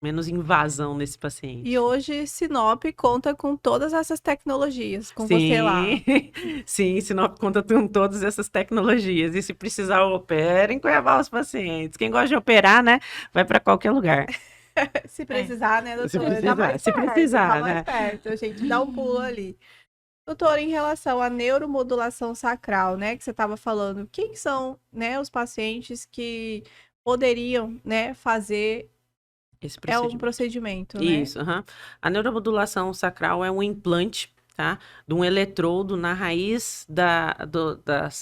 menos invasão nesse E paciente. hoje Sinop conta com todas essas tecnologias, com você lá. Sim, sim, Sinop conta com todas essas tecnologias. E se precisar, opera em Cuiabá os pacientes. Quem gosta de operar, né, vai para qualquer lugar. Se É. precisar, né, Se doutora? Tá precisar, mais se perto, tá precisar, mais né? perto. A gente dá um pulo ali. Doutora, em relação à neuromodulação sacral, né, que você estava falando, quem que são, né, os pacientes que poderiam, né, fazer Esse é um procedimento. procedimento, né? Isso, aham. A neuromodulação sacral é um implante, tá? De um eletrodo na raiz da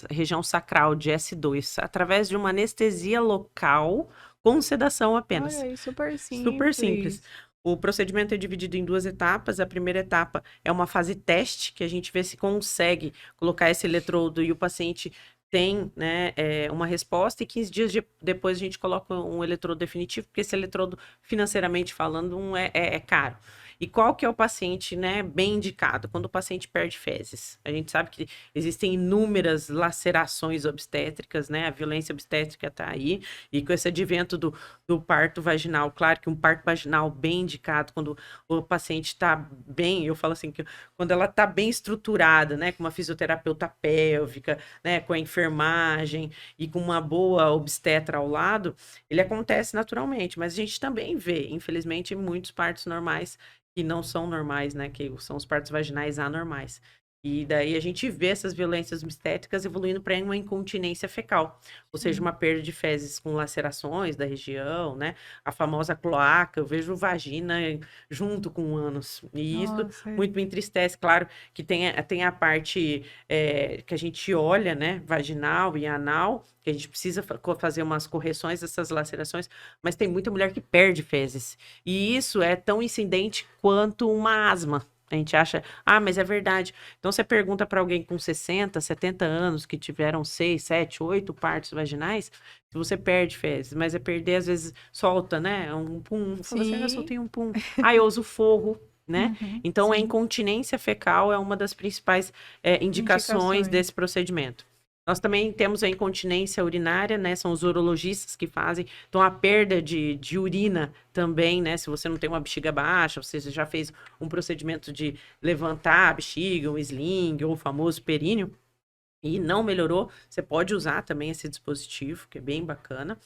região sacral de S2, através de uma anestesia local com sedação Olha apenas. aí, super Super simples. simples. O procedimento é dividido em duas etapas. A primeira etapa é uma fase teste, que a gente vê se consegue colocar esse eletrodo e o paciente tem, né, uma resposta, e 15 dias depois a gente coloca um eletrodo definitivo, porque esse eletrodo, financeiramente falando, é caro. E qual que é o paciente, né, bem indicado? Quando o paciente perde fezes. A gente sabe que existem inúmeras lacerações obstétricas, né? A violência obstétrica está aí, e com esse advento do parto vaginal, claro que um parto vaginal bem indicado, quando o paciente está bem, eu falo assim, que quando ela está bem estruturada, né, com uma fisioterapeuta pélvica, né, com a enfermagem e com uma boa obstetra ao lado, ele acontece naturalmente, mas a gente também vê, infelizmente, muitos partos normais que não são normais, né, que são os partos vaginais anormais. E daí a gente vê essas violências obstétricas evoluindo para uma incontinência fecal, ou seja, Sim. uma perda de fezes com lacerações da região, né? A famosa cloaca, eu vejo vagina junto com o ânus. E isso Nossa, muito me entristece. Claro que tem a parte que a gente olha, né? Vaginal e anal, que a gente precisa fazer umas correções dessas lacerações, mas tem muita mulher que perde fezes. E isso é tão incidente quanto uma asma. A gente acha, mas é verdade. Então, você pergunta para alguém com 60, 70 anos que tiveram 6, 7, 8 partos vaginais, se você perde fezes, mas é perder, às vezes, solta, né? Um pum, fala assim, eu sim, soltei um pum. Eu uso forro, né? Uhum, Então, a sim. incontinência fecal é uma das principais indicações indicações. desse procedimento. Nós também temos a incontinência urinária, né? São os urologistas que fazem. Então, a perda de urina também, né? Se você não tem uma bexiga baixa, você já fez um procedimento de levantar a bexiga, um sling ou o famoso períneo, e não melhorou, você pode usar também esse dispositivo, que é bem bacana.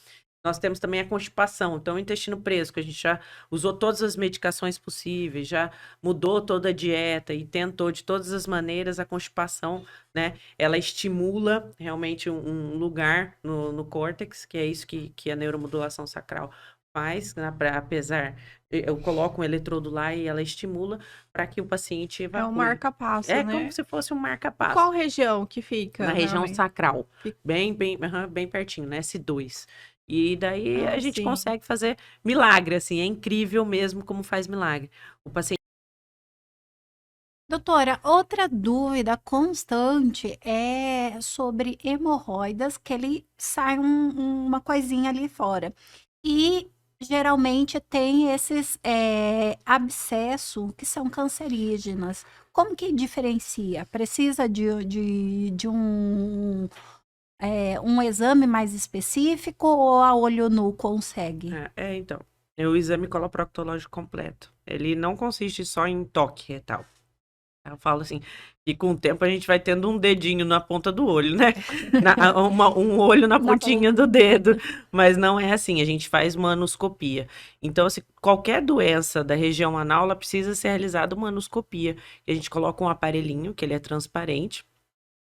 Nós temos também a constipação, então o intestino preso, que a gente já usou todas as medicações possíveis, já mudou toda a dieta e tentou de todas as maneiras a constipação, né? Ela estimula realmente um lugar no córtex, que é isso que a neuromodulação sacral faz, né? Apesar, eu coloco um eletrodo lá e ela estimula para que o paciente É um evacue. marca-passo, É como né? se fosse um E marca-passo qual região que na fica, região normalmente? sacral, Fica... bem pertinho, né? S2. E daí a Ah, gente sim. consegue fazer milagre, assim, é incrível mesmo como faz milagre. O paciente Doutora, outra dúvida constante é sobre hemorroidas, que ele sai uma coisinha ali fora. E geralmente tem esses abscessos que são cancerígenas. Como que diferencia? Precisa de um exame mais específico ou a olho nu consegue? Então, é o exame coloproctológico completo. Ele não consiste só em toque retal. Eu falo assim, e com o tempo a gente vai tendo um dedinho na ponta do olho, né? Um olho na pontinha do dedo. Mas não é assim, a gente faz uma anoscopia. Então, assim, qualquer doença da região anal, ela precisa ser realizada uma anoscopia. A gente coloca um aparelhinho, que ele é transparente,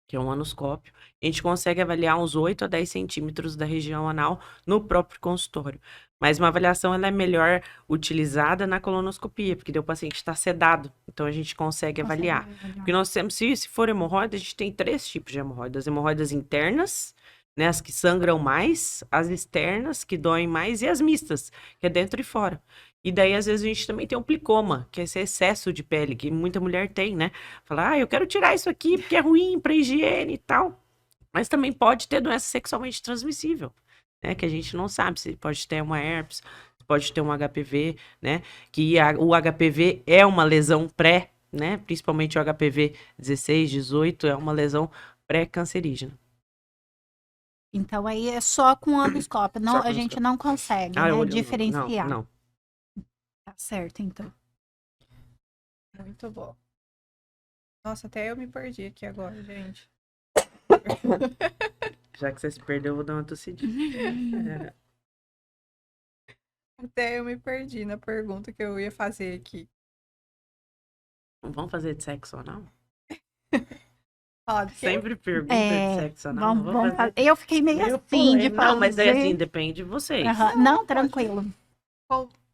que é um anoscópio. A gente consegue avaliar uns 8 a 10 centímetros da região anal no próprio consultório. Mas uma avaliação ela é melhor utilizada na colonoscopia, porque daí o paciente está sedado, então a gente consegue avaliar. Porque nós temos, se for hemorroida, a gente tem 3 tipos de hemorroidas. Hemorroidas internas, né, as que sangram mais, as externas, que doem mais, e as mistas, que é dentro e fora. E daí, às vezes, a gente também tem um plicoma, que é esse excesso de pele, que muita mulher tem, né? Fala, eu quero tirar isso aqui porque é ruim para higiene e tal. Mas também pode ter doença sexualmente transmissível, né? Que a gente não sabe se pode ter uma herpes, pode ter um HPV, né? Que o HPV é uma lesão pré, né? Principalmente o HPV 16, 18, é uma lesão pré-cancerígena. Então aí é só com endoscópio, não, a gente não consegue, né, diferenciar. Não. Tá certo, então. Muito bom. Nossa, até eu me perdi aqui agora, gente. Já que você se perdeu, eu vou dar uma tossidinha. Até eu me perdi na pergunta que eu ia fazer aqui. Vamos fazer de sexo ou não? Sempre pergunta de sexo ou não. Vamos fazer. Eu fiquei meio assim de fazer. Não, mas é assim, depende de vocês. Não, tranquilo.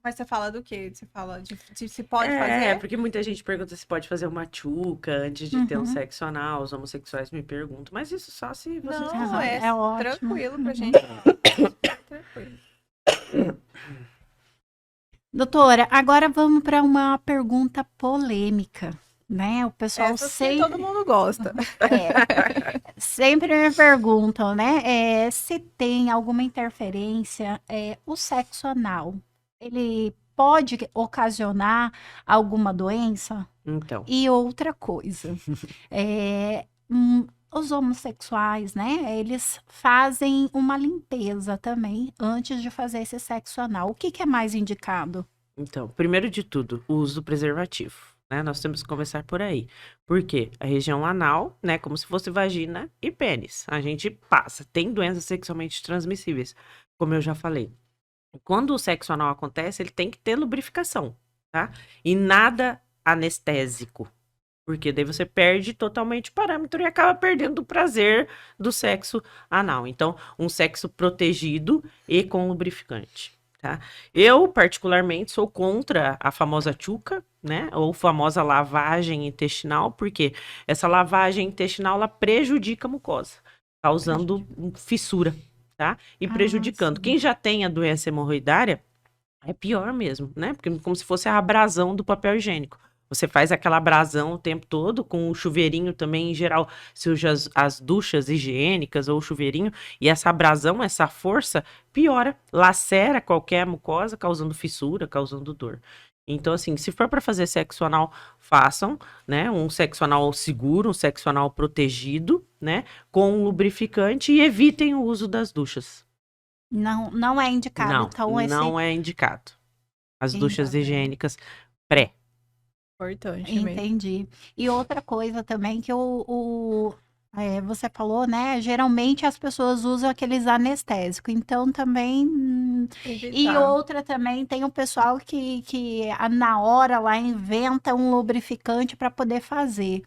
Mas você fala do quê? Você fala de se pode fazer? É, porque muita gente pergunta se pode fazer uma tchuca antes de ter um sexo anal. Os homossexuais me perguntam, mas isso só se vocês Não, é ótimo. Tranquilo pra gente. Tranquilo. Doutora, agora vamos para uma pergunta polêmica, né? O pessoal todo mundo gosta. Sempre me perguntam, né? Se tem alguma interferência, o sexo anal, ele pode ocasionar alguma doença? Então. E outra coisa, os homossexuais, né? Eles fazem uma limpeza também antes de fazer esse sexo anal. O que é mais indicado? Então, primeiro de tudo, o uso do preservativo, né? Nós temos que começar por aí. Por quê? A região anal, né? Como se fosse vagina e pênis. A gente passa. Tem doenças sexualmente transmissíveis, como eu já falei. Quando o sexo anal acontece, ele tem que ter lubrificação, tá? E nada anestésico. Porque daí você perde totalmente o parâmetro e acaba perdendo o prazer do sexo anal. Então, um sexo protegido e com lubrificante, tá? Eu, particularmente, sou contra a famosa tchuca, né? Ou famosa lavagem intestinal, porque essa lavagem intestinal, ela prejudica a mucosa, causando fissura, tá? E prejudicando. Quem já tem a doença hemorroidária, é pior mesmo, né? Porque como se fosse a abrasão do papel higiênico. Você faz aquela abrasão o tempo todo, com o chuveirinho também, em geral, se usa as duchas higiênicas ou o chuveirinho, e essa abrasão, essa força, piora, lacera qualquer mucosa, causando fissura, causando dor. Então, assim, se for para fazer sexo anal, façam, né? Um sexo anal seguro, um sexo anal protegido, né? Com um lubrificante e evitem o uso das duchas. Não é indicado. Não, então, não é indicado. As duchas higiênicas pré. Importante. Entendi. E outra coisa também que você falou, né? Geralmente as pessoas usam aqueles anestésicos. Então também. E outra também tem o pessoal que na hora lá inventa um lubrificante para poder fazer,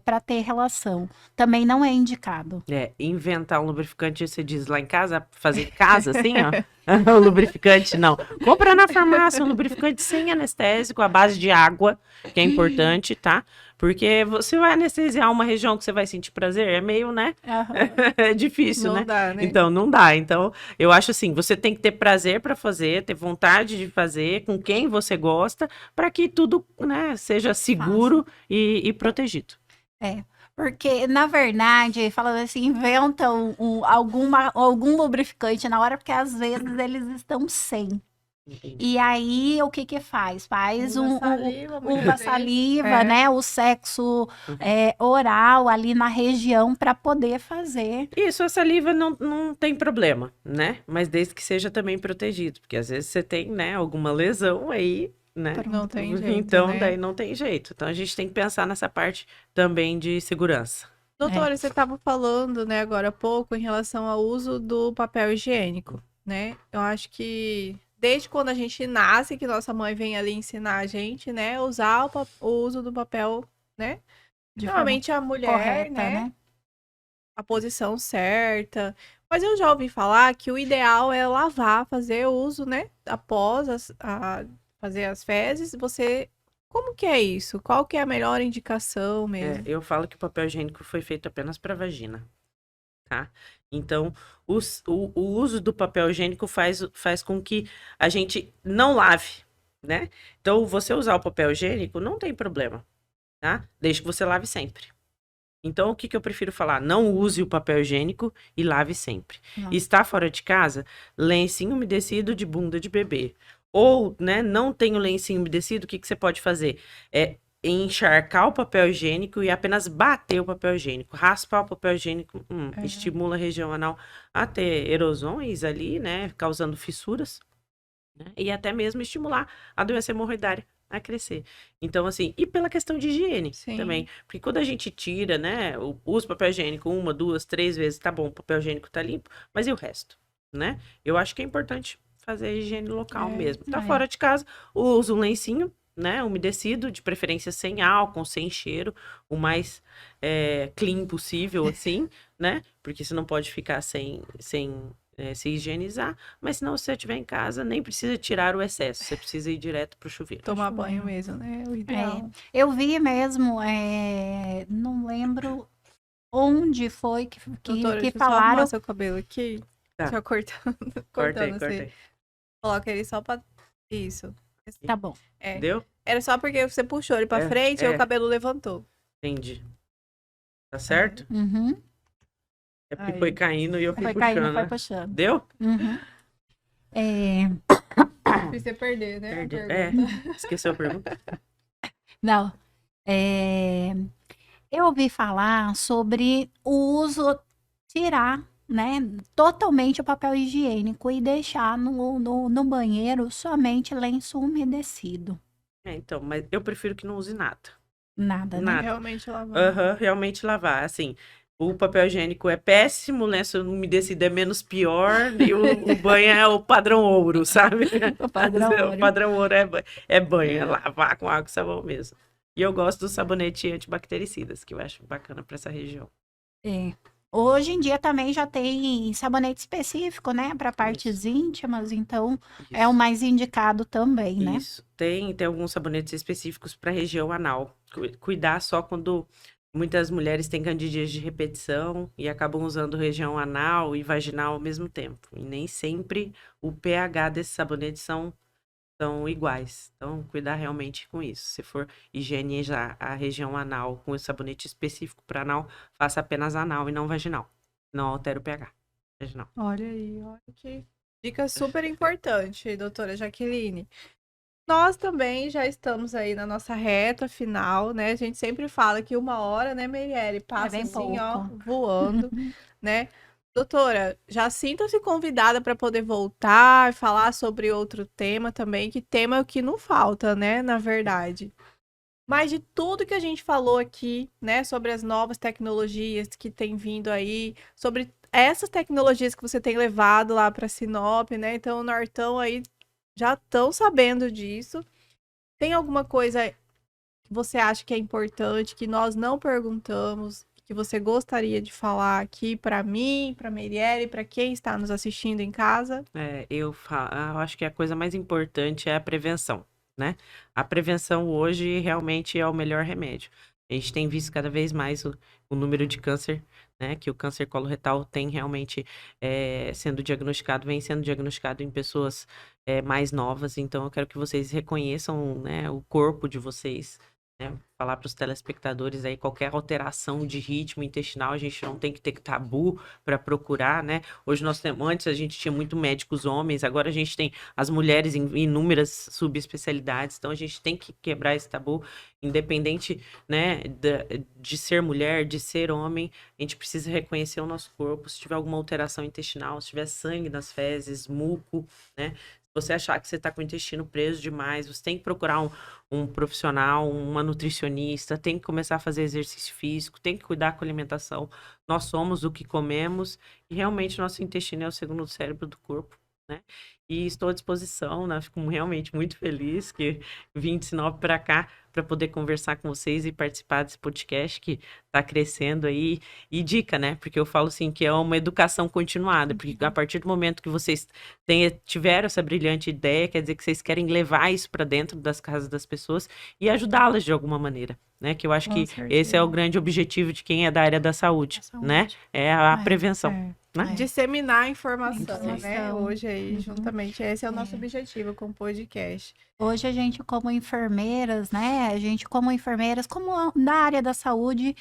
para ter relação. Também não é indicado. Inventar um lubrificante, você diz lá em casa, fazer em casa, assim, ó. O lubrificante, não. Compra na farmácia um lubrificante sem anestésico, à base de água, que é importante, tá? Porque você vai anestesiar uma região que você vai sentir prazer, é meio, né? Aham. É difícil, Não né? dá, né? Então, não dá. Então, eu acho assim, você tem que ter prazer para fazer, ter vontade de fazer, com quem você gosta, para que tudo, né, seja seguro e protegido. É, porque, na verdade, falando assim, inventam algum lubrificante na hora, porque às vezes eles estão sem. E aí, o que que faz? Faz Usa saliva, muitas uva vezes. saliva, É. né? O sexo oral ali na região para poder fazer. Isso, a saliva não tem problema, né? Mas desde que seja também protegido, porque às vezes você tem, né, alguma lesão aí, né? Não tem jeito, Então, né? daí não tem jeito. Então, a gente tem que pensar nessa parte também de segurança. Doutora, você estava falando, né, agora há pouco, em relação ao uso do papel higiênico, né? Eu acho que desde quando a gente nasce, que nossa mãe vem ali ensinar a gente, né, usar o uso do papel, né? De Normalmente a mulher, correta, né, a posição certa. Mas eu já ouvi falar que o ideal é lavar, fazer uso, né, após fazer as fezes, você... Como que é isso? Qual que é a melhor indicação mesmo? Eu falo que o papel higiênico foi feito apenas para vagina, tá? Então, o uso do papel higiênico faz com que a gente não lave, né? Então, você usar o papel higiênico não tem problema, tá? Desde que você lave sempre. Então, o que que eu prefiro falar? Não use o papel higiênico e lave sempre. Não. Está fora de casa? Lencinho umedecido de bunda de bebê. Ou, né, não tem o lencinho umedecido, o que que você pode fazer? É encharcar o papel higiênico e apenas bater o papel higiênico. Raspar o papel higiênico, estimula a região anal a ter erosões ali, né, causando fissuras, né, e até mesmo estimular a doença hemorroidária a crescer. Então, assim, e pela questão de higiene Sim. também. Porque quando a gente tira, né, usa papel higiênico 1, 2, 3 vezes, tá bom, o papel higiênico tá limpo, mas e o resto, né? Eu acho que é importante fazer a higiene local mesmo. Tá fora de casa, usa um lencinho, né, umedecido, de preferência sem álcool, sem cheiro, o mais clean possível, assim, né? Porque você não pode ficar sem se higienizar, mas se não você estiver em casa, nem precisa tirar o excesso, você precisa ir direto pro chuveiro. Tomar banho mesmo, né? O ideal. Eu vi mesmo, não lembro onde foi Doutora, que deixa eu só falaram. arrumar seu cabelo aqui. Tá. Já cortando, Cortei, assim. cortei. Coloca ele só pra... Isso. Tá bom. Deu? Era só porque você puxou ele pra frente e o cabelo levantou. Entendi. Tá certo? Uhum. É porque Aí. foi caindo e eu fui Foi puxando, caindo, foi né? puxando. Deu? Uhum. Fiz você perder, né? Perdi. A pergunta. Esqueceu a pergunta? Não. Eu ouvi falar sobre o uso, tirar, né, totalmente o papel higiênico e deixar no banheiro somente lenço umedecido. Então, mas eu prefiro que não use nada. Nada, né? Nada. Realmente lavar. Aham, realmente lavar. Assim, o papel higiênico é péssimo, o lenço umedecido é menos pior, e o banho é o padrão ouro, sabe? O padrão O ouro. padrão ouro é banho, é lavar com água e sabão mesmo. E eu gosto do sabonete antibactericidas, que eu acho bacana para essa região. Hoje em dia também já tem sabonete específico, né, para partes íntimas, então é o mais indicado também, né? Isso. Tem alguns sabonetes específicos para região anal. Cuidar só quando muitas mulheres têm candidíase de repetição e acabam usando região anal e vaginal ao mesmo tempo. E nem sempre o pH desses sabonetes são iguais. Então, cuidar realmente com isso. Se for higienizar a região anal com esse sabonete específico para anal, faça apenas anal e não vaginal. Não altera o pH vaginal. Olha aí, olha que dica super importante, doutora Jaqueline. Nós também já estamos aí na nossa reta final, né? A gente sempre fala que 1 hora, né, Meirelle, passa bem assim, ó, pouco. voando, né? Doutora, já sinta-se convidada para poder voltar e falar sobre outro tema também, que tema é o que não falta, né, na verdade. Mas de tudo que a gente falou aqui, né, sobre as novas tecnologias que tem vindo aí, sobre essas tecnologias que você tem levado lá para Sinop, né? Então, o Nortão aí já estão sabendo disso. Tem alguma coisa que você acha que é importante, que nós não perguntamos, que que você gostaria de falar aqui para mim, para Meirelle, para quem está nos assistindo em casa? Eu acho que a coisa mais importante é a prevenção, né? A prevenção hoje realmente é o melhor remédio. A gente tem visto cada vez mais o número de câncer, né? Que o câncer coloretal tem realmente vem sendo diagnosticado em pessoas mais novas. Então, eu quero que vocês reconheçam, né, o corpo de vocês, né? Falar para os telespectadores aí, qualquer alteração de ritmo intestinal, a gente não tem que ter tabu para procurar, né? Hoje antes a gente tinha muito médicos homens, agora a gente tem as mulheres em inúmeras subespecialidades, então a gente tem que quebrar esse tabu, independente, né, de ser mulher, de ser homem, a gente precisa reconhecer o nosso corpo. Se tiver alguma alteração intestinal, se tiver sangue nas fezes, muco, né? Se você achar que você está com o intestino preso demais, você tem que procurar um profissional, uma nutricionista, tem que começar a fazer exercício físico, tem que cuidar com a alimentação. Nós somos o que comemos e realmente nosso intestino é o segundo cérebro do corpo, né? E estou à disposição, né? Fico realmente muito feliz que vim de Sinop para cá para poder conversar com vocês e participar desse podcast que está crescendo aí. E dica, né? Porque eu falo assim que é uma educação continuada, porque a partir do momento que vocês tiveram essa brilhante ideia, quer dizer que vocês querem levar isso para dentro das casas das pessoas e ajudá-las de alguma maneira, né? Que eu acho que esse é o grande objetivo de quem é da área da saúde, né? É a prevenção. Né? Disseminar a informação, né? Hoje aí, juntamente, esse é o nosso objetivo com o podcast. Hoje a gente como enfermeiras, né? Como na área da saúde,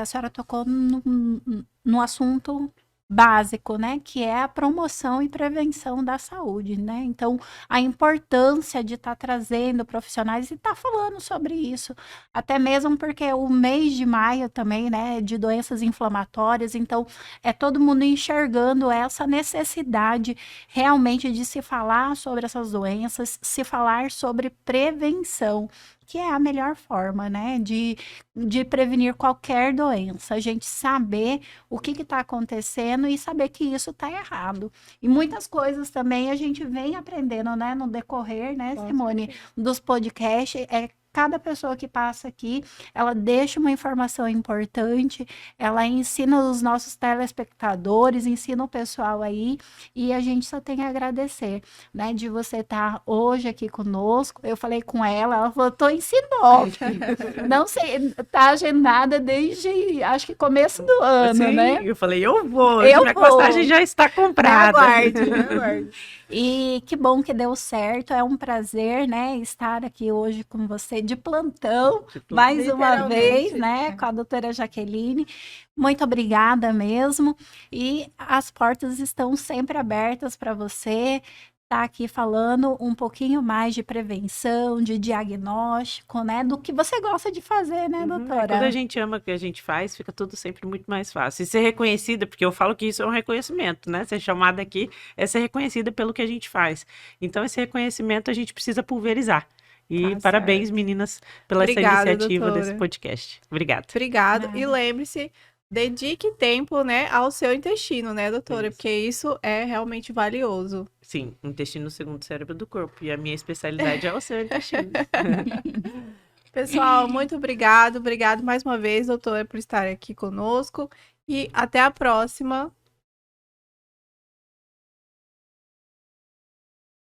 a senhora tocou no assunto básico, né, que é a promoção e prevenção da saúde, né? Então, a importância de estar trazendo profissionais e estar falando sobre isso, até mesmo porque o mês de maio também, né, de doenças inflamatórias, então é todo mundo enxergando essa necessidade realmente de se falar sobre essas doenças, se falar sobre prevenção, que é a melhor forma, né, de prevenir qualquer doença. A gente saber o que está acontecendo e saber que isso está errado. E muitas coisas também a gente vem aprendendo, né, no decorrer, né, Simone, dos podcasts, cada pessoa que passa aqui, ela deixa uma informação importante, ela ensina os nossos telespectadores, ensina o pessoal aí, e a gente só tem a agradecer, né, de você estar hoje aqui conosco. Eu falei com ela falou, tô em Sinop. Não sei, tá agendada desde, acho que começo do ano, sim, né? Eu falei, minha passagem já está comprada. Aguarde. E que bom que deu certo, é um prazer, né, estar aqui hoje com você de plantão, mais uma vez, né, com a doutora Jaqueline. Muito obrigada mesmo, e as portas estão sempre abertas para você estar aqui falando um pouquinho mais de prevenção, de diagnóstico, né, do que você gosta de fazer, né, doutora? Quando a gente ama o que a gente faz, fica tudo sempre muito mais fácil. E ser reconhecida, porque eu falo que isso é um reconhecimento, né? Ser chamada aqui é ser reconhecida pelo que a gente faz. Então, esse reconhecimento a gente precisa pulverizar. E parabéns, certo, meninas, pela essa iniciativa, doutora, desse podcast. Obrigada. Obrigada. E lembre-se, dedique tempo, né, ao seu intestino, né, doutora? Isso. Porque isso é realmente valioso. Sim, intestino segundo cérebro do corpo. E a minha especialidade é o seu intestino. Pessoal, muito obrigado. Obrigado mais uma vez, doutora, por estar aqui conosco. E até a próxima.